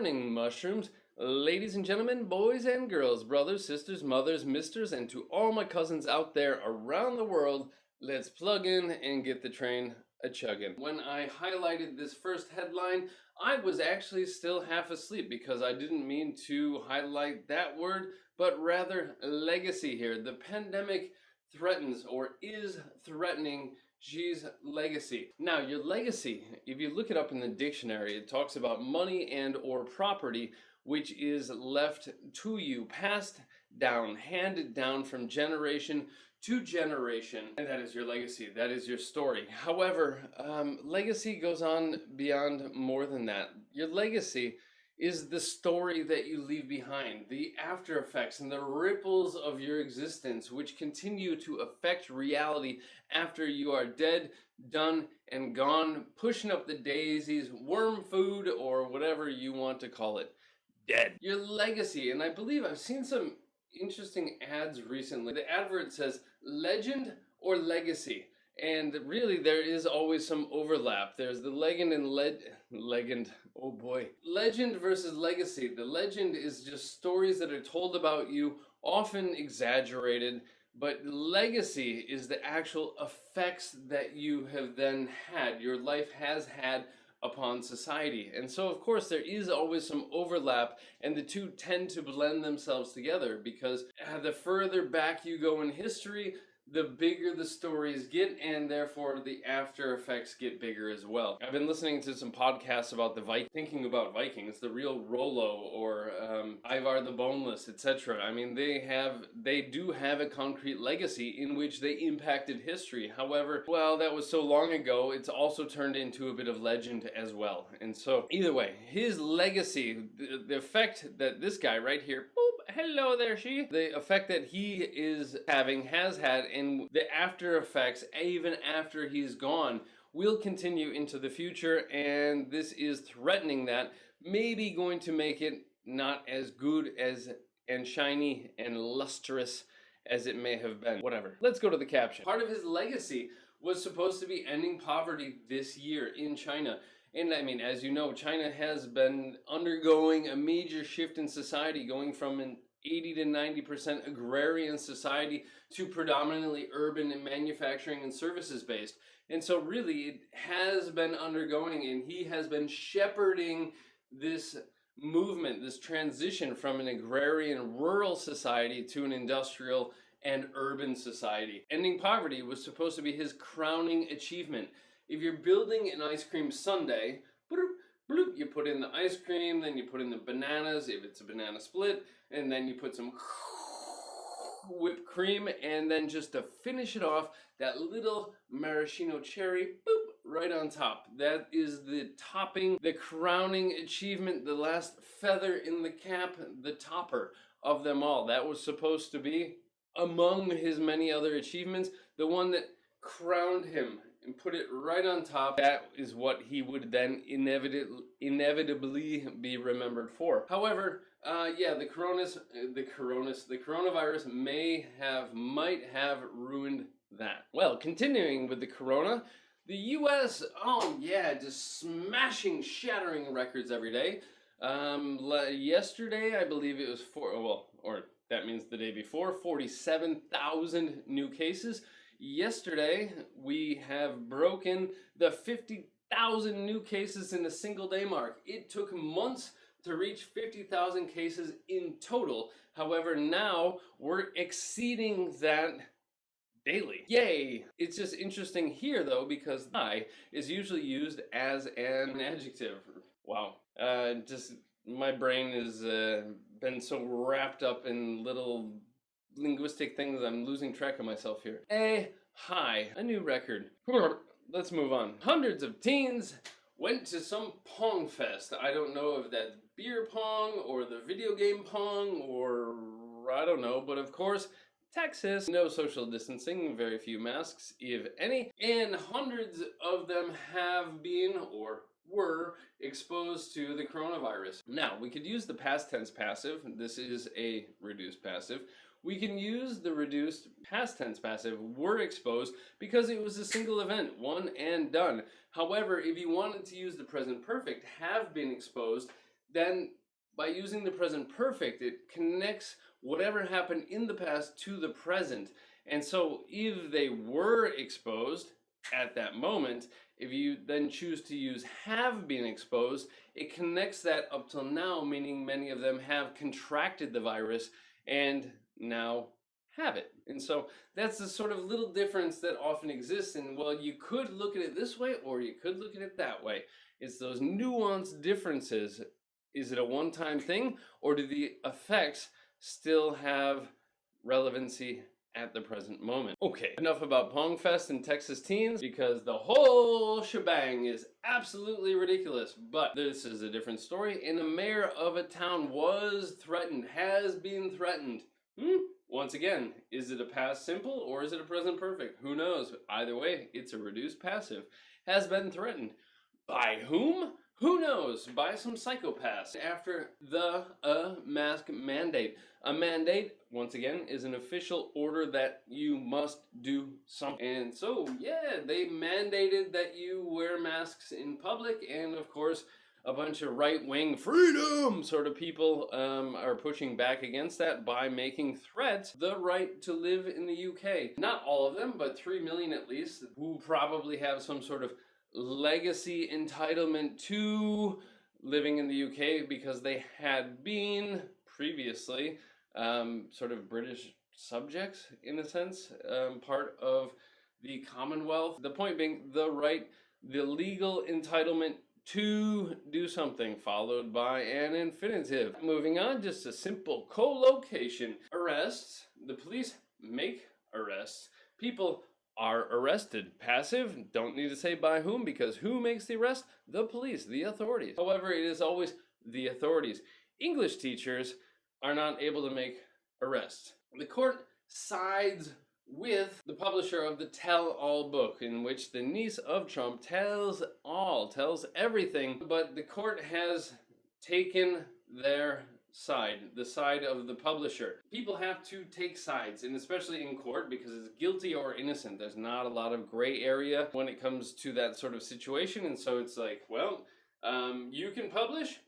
morning, mushrooms. Ladies and gentlemen, boys and girls, brothers, sisters, mothers, misters, and to all my cousins out there around the world, let's plug in and get the train a-chuggin'. When I highlighted this first headline, I was actually still half asleep because I didn't mean to highlight that word, but rather legacy here. The pandemic threatens or is threatening Xi's legacy. Now, your legacy, if you look it up in the dictionary, it talks about money and or property which is left to you, passed down, handed down from generation to generation, and that is your legacy. That is your story. However, legacy goes on beyond more than that. Your legacy is the story that you leave behind, the after effects and the ripples of your existence, which continue to affect reality after you are dead, done, and gone, pushing up the daisies, worm food, or whatever you want to call it. Dead. Your legacy, and I believe I've seen some interesting ads recently. The advert says legend or legacy. And really, there is always some overlap. There's the legend and legend. Oh boy. Legend versus legacy. The legend is just stories that are told about you, often exaggerated. But legacy is the actual effects that you have then had, your life has had upon society. And so, of course, there is always some overlap, and the two tend to blend themselves together because the further back you go in history, the bigger the stories get, and therefore the after effects get bigger as well. I've been listening to some podcasts about thinking about Vikings, the real Rollo or Ivar the Boneless, etc. I mean, they do have a concrete legacy in which they impacted history. However, well, that was so long ago, it's also turned into a bit of legend as well. And so, either way, his legacy, the effect that this guy right here, boop, hello there, she, the effect that he is having, has had, and the after effects, even after he's gone, will continue into the future, and this is threatening that, maybe going to make it not as good as and shiny and lustrous as it may have been. Whatever. Let's go to the caption. Part of his legacy was supposed to be ending poverty this year in China. And I mean, as you know, China has been undergoing a major shift in society, going from an 80 to 90% agrarian society to predominantly urban and manufacturing and services based. And so really it has been undergoing, and he has been shepherding this movement, this transition from an agrarian rural society to an industrial and urban society. Ending poverty was supposed to be his crowning achievement. If you're building an ice cream sundae, bloop, you put in the ice cream, then you put in the bananas, if it's a banana split, and then you put some whipped cream, and then just to finish it off, that little maraschino cherry, boop, right on top. That is the topping, the crowning achievement, the last feather in the cap, the topper of them all. That was supposed to be, among his many other achievements, the one that crowned him and put it right on top. That is what he would then inevitably be remembered for. However, yeah, the coronavirus might have ruined that. Well, continuing with the corona, the US, oh yeah, just smashing, shattering records every day. Yesterday, I believe it was that means the day before, 47,000 new cases. Yesterday, we have broken the 50,000 new cases in a single day mark. It took months to reach 50,000 cases in total. However, now we're exceeding that daily. Yay! It's just interesting here though, because "I" is usually used as an adjective. Wow. Just my brain has been so wrapped up in little linguistic things, I'm losing track of myself here. Hi, a new record. Let's move on. Hundreds of teens went to some Pong Fest. I don't know if that's beer pong or the video game pong or I don't know, but of course, Texas, no social distancing, very few masks, if any, and hundreds of them have been or were exposed to the coronavirus. Now, we could use the past tense passive. This is a reduced passive. We can use the reduced past tense passive, were exposed, because it was a single event, one and done. However, if you wanted to use the present perfect, have been exposed, then by using the present perfect, it connects whatever happened in the past to the present. And so if they were exposed at that moment, if you then choose to use have been exposed, it connects that up till now, meaning many of them have contracted the virus and now have it. And so that's the sort of little difference that often exists. And well, you could look at it this way or you could look at it that way. It's those nuanced differences. Is it a one-time thing, or do the effects still have relevancy at the present moment? Okay, enough about Pongfest and Texas teens, because the whole shebang is absolutely ridiculous. But this is a different story, and the mayor of a town was threatened, has been threatened. Once again, is it a past simple or is it a present perfect? Who knows? Either way, it's a reduced passive. Has been threatened. By whom? Who knows? By some psychopaths after the mask mandate. A mandate, once again, is an official order that you must do something. And so, yeah, they mandated that you wear masks in public, and of course, a bunch of right-wing freedom sort of people are pushing back against that by making threats the right to live in the UK. Not all of them, but 3 million at least, who probably have some sort of legacy entitlement to living in the UK because they had been previously sort of British subjects, in a sense, part of the Commonwealth. The point being the right, the legal entitlement to do something, followed by an infinitive. Moving on, just a simple collocation. Arrests. The police make arrests. People are arrested. Passive, don't need to say by whom, because who makes the arrest? The police, the authorities. However, it is always the authorities. English teachers are not able to make arrests. The court sides with the publisher of the Tell-All book, in which the niece of Trump tells everything, but the court has taken their side, the side of the publisher. People have to take sides, and especially in court, because it's guilty or innocent. There's not a lot of gray area when it comes to that sort of situation, and so it's like, well, you can publish,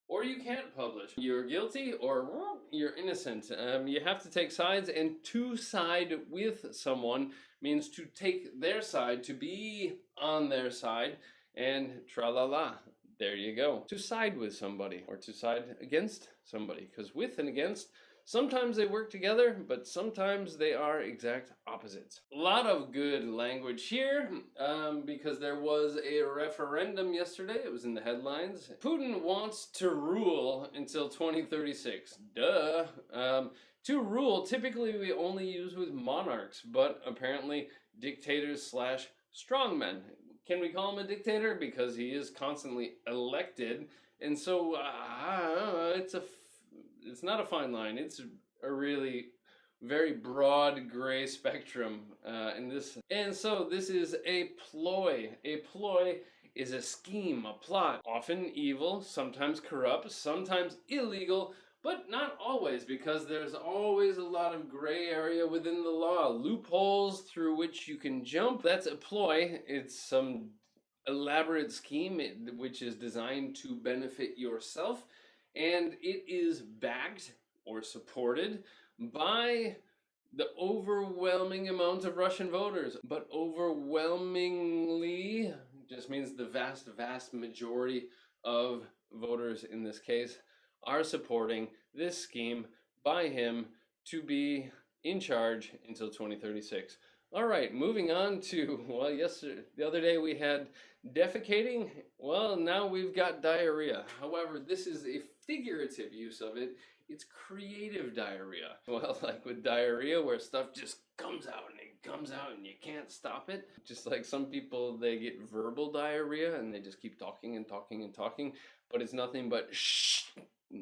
or you can't publish. You're guilty or you're innocent. You have to take sides, and to side with someone means to take their side, to be on their side, and tra-la-la. There you go. To side with somebody, or to side against somebody, because with and against, sometimes they work together, but sometimes they are exact opposites. A lot of good language here, because there was a referendum yesterday. It was in the headlines. Putin wants to rule until 2036. Duh. To rule, typically we only use with monarchs, but apparently dictators slash strongmen. Can we call him a dictator? Because he is constantly elected, and so it's not a fine line. It's a really very broad gray spectrum in this. And so this is a ploy. A ploy is a scheme, a plot, often evil, sometimes corrupt, sometimes illegal, but not always, because there's always a lot of gray area within the law, loopholes through which you can jump. That's a ploy. It's some elaborate scheme which is designed to benefit yourself, and it is backed or supported by the overwhelming amount of Russian voters. But overwhelmingly just means the vast, vast majority of voters in this case are supporting this scheme by him to be in charge until 2036. All right, moving on to, well, the other day we had defecating. Well, now we've got diarrhea. However, this is a figurative use of it. It's creative diarrhea. Well, like with diarrhea, where stuff just comes out and it comes out and you can't stop it. Just like some people, they get verbal diarrhea and they just keep talking and talking and talking, but it's nothing but shh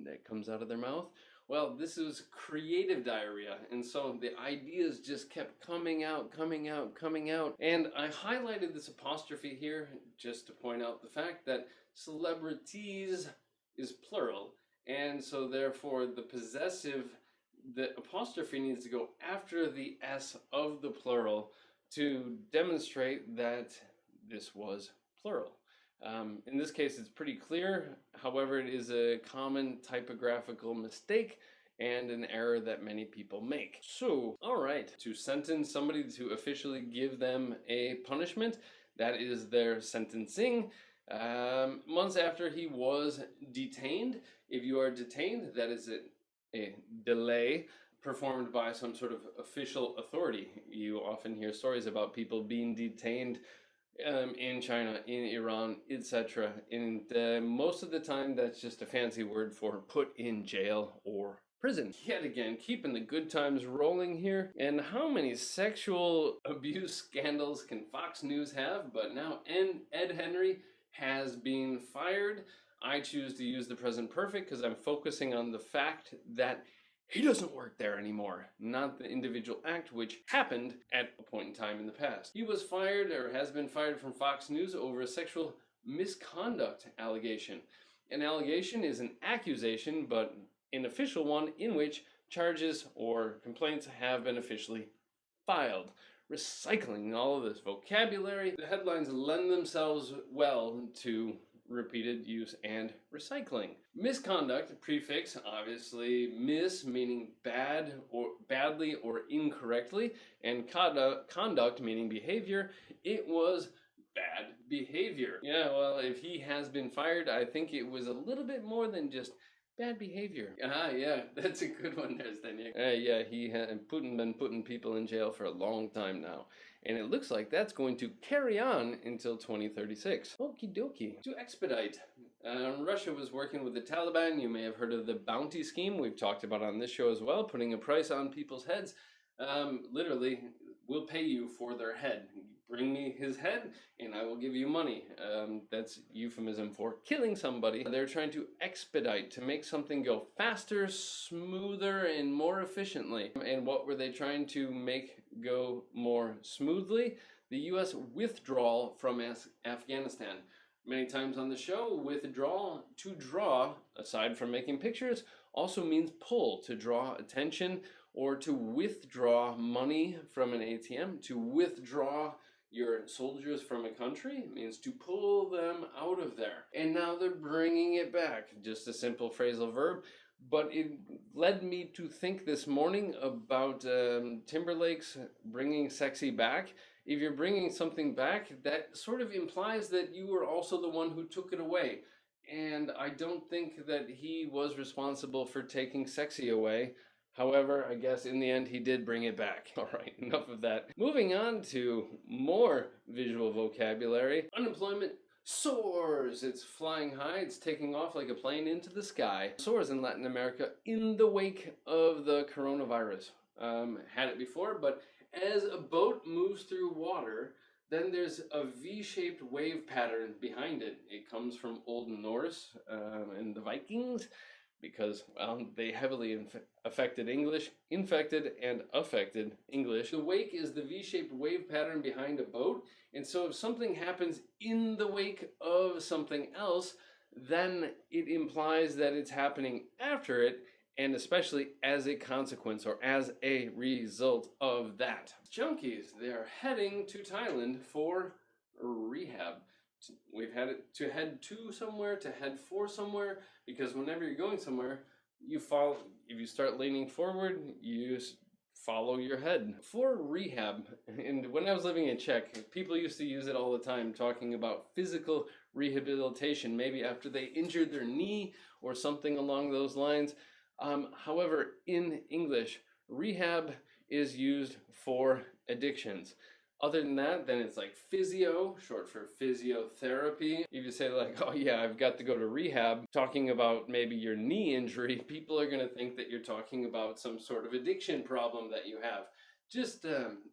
that comes out of their mouth. Well, this is creative diarrhea, and so the ideas just kept coming out. And I highlighted this apostrophe here just to point out the fact that celebrities is plural, and so therefore the possessive, the apostrophe needs to go after the S of the plural to demonstrate that this was plural. In this case, it's pretty clear. However, it is a common typographical mistake and an error that many people make. So, all right, to sentence somebody, to officially give them a punishment, that is their sentencing. Months after he was detained. If you are detained, that is a delay performed by some sort of official authority. You often hear stories about people being detained in China, in Iran, etc. And most of the time, that's just a fancy word for put in jail or prison. Yet again, keeping the good times rolling here. And how many sexual abuse scandals can Fox News have? But now Ed Henry has been fired. I choose to use the present perfect because I'm focusing on the fact that he doesn't work there anymore, not the individual act which happened at a point in time in the past. He was fired, or has been fired, from Fox News over a sexual misconduct allegation. An allegation is an accusation, but an official one in which charges or complaints have been officially filed. Recycling all of this vocabulary, the headlines lend themselves well to repeated use and recycling. Misconduct, prefix, obviously mis meaning bad or badly or incorrectly, and conduct meaning behavior. It was bad behavior. Yeah, well, if he has been fired, I think it was a little bit more than just bad behavior. Yeah, that's a good one there, Steniak. Yeah, he has been putting people in jail for a long time now. And it looks like that's going to carry on until 2036. Okie dokie. To Expedite. Russia was working with the Taliban. You may have heard of the bounty scheme we've talked about on this show as well, putting a price on people's heads. Literally, we'll pay you for their head. Bring me his head and I will give you money. That's euphemism for killing somebody. They're trying to expedite, to make something go faster, smoother, and more efficiently. And what were they trying to make go more smoothly? The US withdrawal from Afghanistan. Many times on the show, withdrawal, to draw, aside from making pictures, also means pull, to draw attention, or to withdraw money from an ATM, to withdraw your soldiers from a country. It means to pull them out of there. And now they're bringing it back. Just a simple phrasal verb. But it led me to think this morning about Timberlake's bringing sexy back. If you're bringing something back, that sort of implies that you were also the one who took it away. And I don't think that he was responsible for taking sexy away. However, I guess in the end he did bring it back. All right, enough of that. Moving on to more visual vocabulary. Unemployment soars. It's flying high. It's taking off like a plane into the sky. Soars in Latin America in the wake of the coronavirus. Had it before, but as a boat moves through water, then there's a V-shaped wave pattern behind it. It comes from Old Norse and the Vikings, because, well, they heavily infected and affected English. The wake is the V-shaped wave pattern behind a boat, and so if something happens in the wake of something else, then it implies that it's happening after it, and especially as a consequence or as a result of that. Junkies, they're heading to Thailand for rehab. We've had it to head to somewhere, to head for somewhere, because whenever you're going somewhere, you follow. If you start leaning forward, you follow your head. For rehab, and when I was living in Czech, people used to use it all the time, talking about physical rehabilitation, maybe after they injured their knee or something along those lines. However, in English, rehab is used for addictions. Other than that, then it's like physio, short for physiotherapy. If you say like, oh yeah, I've got to go to rehab, talking about maybe your knee injury, people are going to think that you're talking about some sort of addiction problem that you have. Just,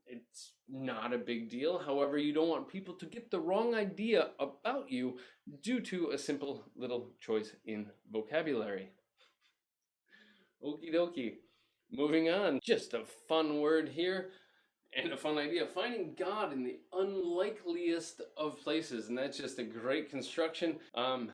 it's not a big deal. However, you don't want people to get the wrong idea about you due to a simple little choice in vocabulary. Okie dokie. Moving on. Just a fun word here. And a fun idea, finding God in the unlikeliest of places, and that's just a great construction.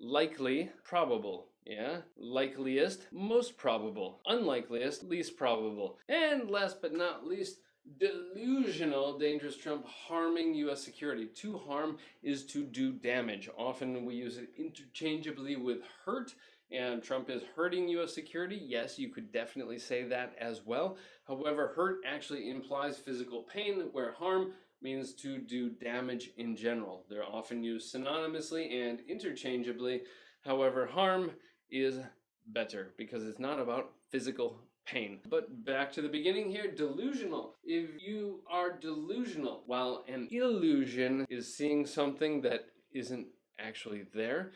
Likely, probable, yeah? Likeliest, most probable. Unlikeliest, least probable. And last but not least, Delusional, dangerous Trump, harming U.S. security. To harm is to do damage. Often we use it interchangeably with hurt, and Trump is hurting U.S. security. Yes, you could definitely say that as well. However, hurt actually implies physical pain, where harm means to do damage in general. They're often used synonymously and interchangeably. However, harm is better because it's not about physical pain. But back to the beginning here, delusional. If you are delusional, while an illusion is seeing something that isn't actually there,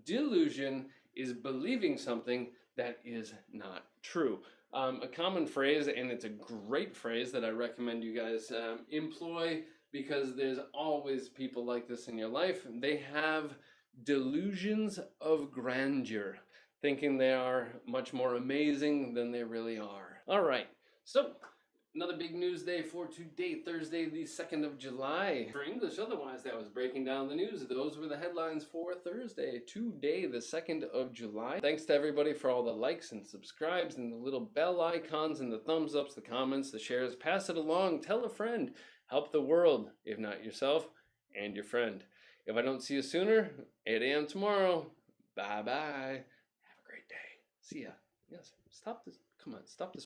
delusion is believing something that is not true. A common phrase, and it's a great phrase that I recommend you guys employ because there's always people like this in your life. They have delusions of grandeur, thinking they are much more amazing than they really are. All right, so another big news day for today, Thursday, the 2nd of July. For English, otherwise, that was breaking down the news. Those were the headlines for Thursday, today, the 2nd of July. Thanks to everybody for all the likes and subscribes and the little bell icons and the thumbs ups, the comments, the shares. Pass it along, tell a friend, help the world, if not yourself and your friend. If I don't see you sooner, 8 a.m. tomorrow. Bye-bye. See ya. Yes, stop this. Come on, stop this.